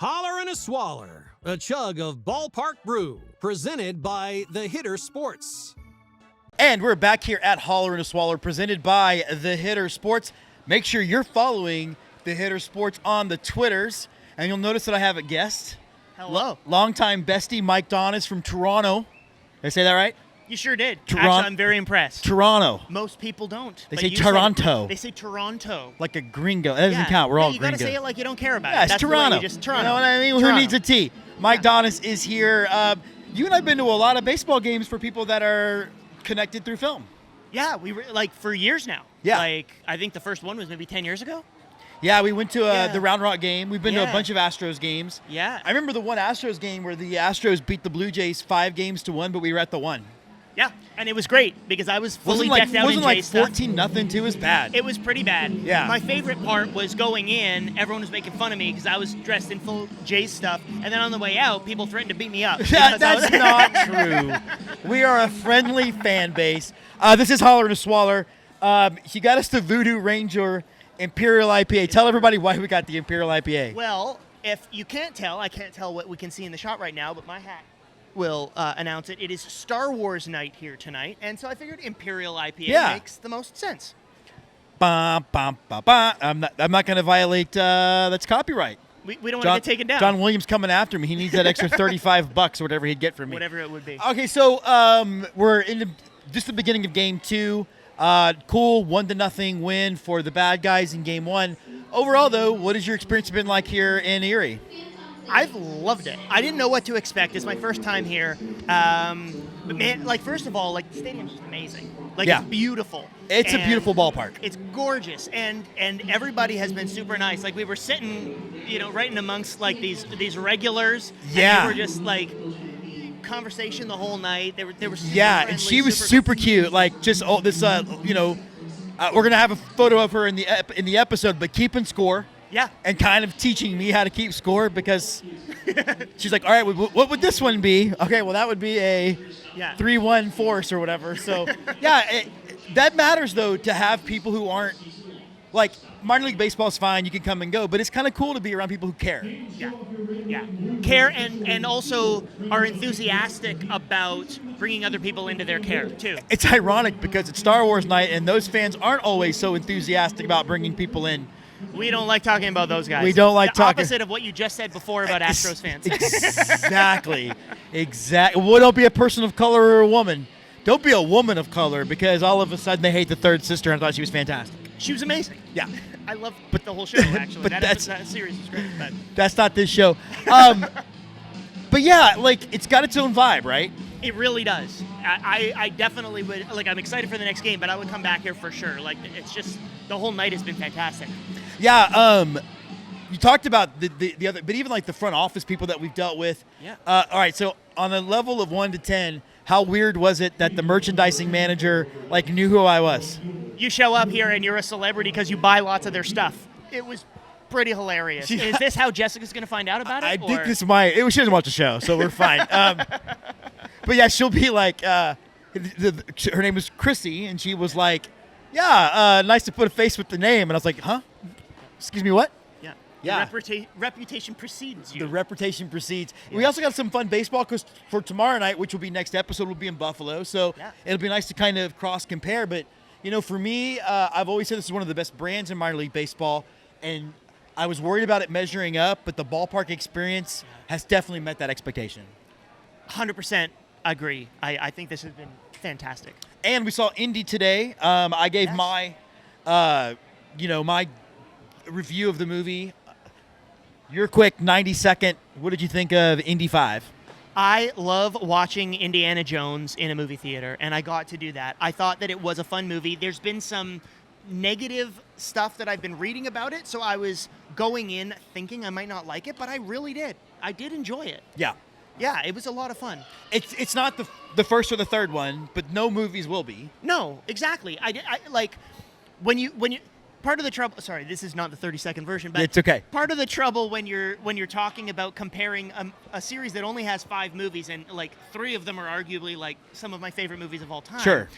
Holler and a Swaller, a chug of ballpark brew, presented by The Hitter Sports. And we're back here at Holler and a Swaller, presented by The Hitter Sports. Make sure you're following The Hitter Sports on the Twitters, and you'll notice that I have a guest. Hello. Longtime bestie Mike Donis from Toronto. Did I say that right? You sure did. Toronto. Actually, I'm very impressed. Toronto. Most people don't. They but say you Toronto. They say Toronto. Like a gringo. That doesn't count. We're all you gringo. gotta say it like you don't care about Yeah, it. it's That's Toronto. The way you just Toronto. You know what I mean? Toronto. Who needs a T? Mike Donis is here. You and I have been to a lot of baseball games for people that are connected through film. Yeah, we were for years now. Yeah. I think the first one was maybe 10 years ago. Yeah, we went to the Round Rock game. We've been to a Yeah. bunch of Astros games. Yeah. I remember the one Astros game where the Astros beat the Blue Jays 5-1, but we were at the one. Yeah, and it was great because I was fully Wasn't decked out in like Jay stuff. 14-0 too. It was bad. It was pretty bad. Yeah. My favorite part was going in, everyone was making fun of me because I was dressed in full Jay stuff, and then on the way out, people threatened to beat me up. That's not true. We are a friendly fan base. This is Holler and a Swaller. You got us the Voodoo Ranger Imperial IPA. Tell everybody why we got the Imperial IPA. Well, if you can't tell, I can't tell what we can see in the shot right now, but my hat will announce it. It is Star Wars night here tonight, and so I figured Imperial IPA makes the most sense. Bum, bum, bum, bum. I'm not going to violate. That's copyright. We don't want to get taken down. John Williams coming after me. He needs that extra $35 or whatever he'd get from me. Whatever it would be. Okay, so we're in just the beginning of Game 2. Cool 1-0 win for the bad guys in Game 1. Overall, though, what has your experience been like here in Erie? I've loved it. I didn't know what to expect. It's my first time here. But man, first of all, the stadium's just amazing. It's beautiful. It's a beautiful ballpark. It's gorgeous, and everybody has been super nice. We were sitting, right in amongst these regulars. Yeah. And they were just conversation the whole night. They were super friendly, and she was super cute. We're gonna have a photo of her in the episode, but keeping score. Yeah. And kind of teaching me how to keep score because she's like, all right, what would this one be? Okay, well, that would be a 3-1 force or whatever. So, that matters, though, to have people who aren't, minor league baseball is fine. You can come and go. But it's kind of cool to be around people who care. Yeah. Care and also are enthusiastic about bringing other people into their care, too. It's ironic because it's Star Wars night, and those fans aren't always so enthusiastic about bringing people in. We don't like talking about those guys. We don't like talking. The opposite of what you just said before about Astros fans. Exactly. Well, don't be a person of color or a woman. Don't be a woman of color because all of a sudden they hate the third sister and I thought she was fantastic. She was amazing. Yeah. I love the whole show, actually. But that series is great. But. That's not this show. But yeah, it's got its own vibe, right? It really does. I definitely would. I'm excited for the next game, but I would come back here for sure. It's just the whole night has been fantastic. Yeah. You talked about the other, but even the front office people that we've dealt with. Yeah. All right. So on a level of 1 to 10, how weird was it that the merchandising manager knew who I was? You show up here and you're a celebrity because you buy lots of their stuff. It was pretty hilarious. Yeah. Is this how Jessica's going to find out about it? I think this might. She doesn't watch the show, so we're fine. But yeah, she'll be her name was Chrissy, and she was like, nice to put a face with the name. And I was like, huh? Excuse me, what? Yeah. Reputation precedes you. The reputation precedes. Yeah. We also got some fun baseball because for tomorrow night, which will be next episode, will be in Buffalo. So it'll be nice to kind of cross-compare. But, for me, I've always said this is one of the best brands in minor league baseball. And I was worried about it measuring up, but the ballpark experience has definitely met that expectation. 100% agree. I think this has been fantastic. And we saw Indy today. I gave my review of the movie. Your quick 90-second, what did you think of Indy 5? I love watching Indiana Jones in a movie theater, and I got to do that. I thought that it was a fun movie. There's been some negative stuff that I've been reading about it, so I was going in thinking I might not like it, but I really did. I did enjoy it. Yeah. Yeah, it was a lot of fun. It's not the first or the third one, but no movies will be. No, exactly. I when you part of the trouble. Sorry, this is not the 30-second version, but it's okay. Part of the trouble when you're talking about comparing a series that only has 5 movies and 3 of them are arguably some of my favorite movies of all time. Sure.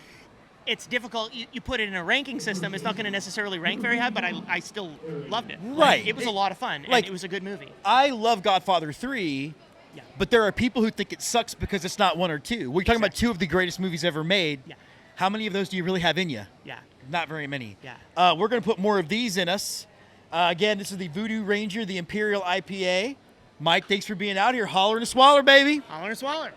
it's difficult. You put it in a ranking system, it's not going to necessarily rank very high, but I still loved it. Right. It was a lot of fun, and like, it was a good movie. I love Godfather 3, Yeah. but there are people who think it sucks because it's not 1 or 2. We're talking about 2 of the greatest movies ever made. Yeah. How many of those do you really have in you? Yeah. Not very many. Yeah. We're going to put more of these in us. Again, this is the Voodoo Ranger, the Imperial IPA. Mike, thanks for being out here. Holler and Swaller, baby. Holler and Swaller.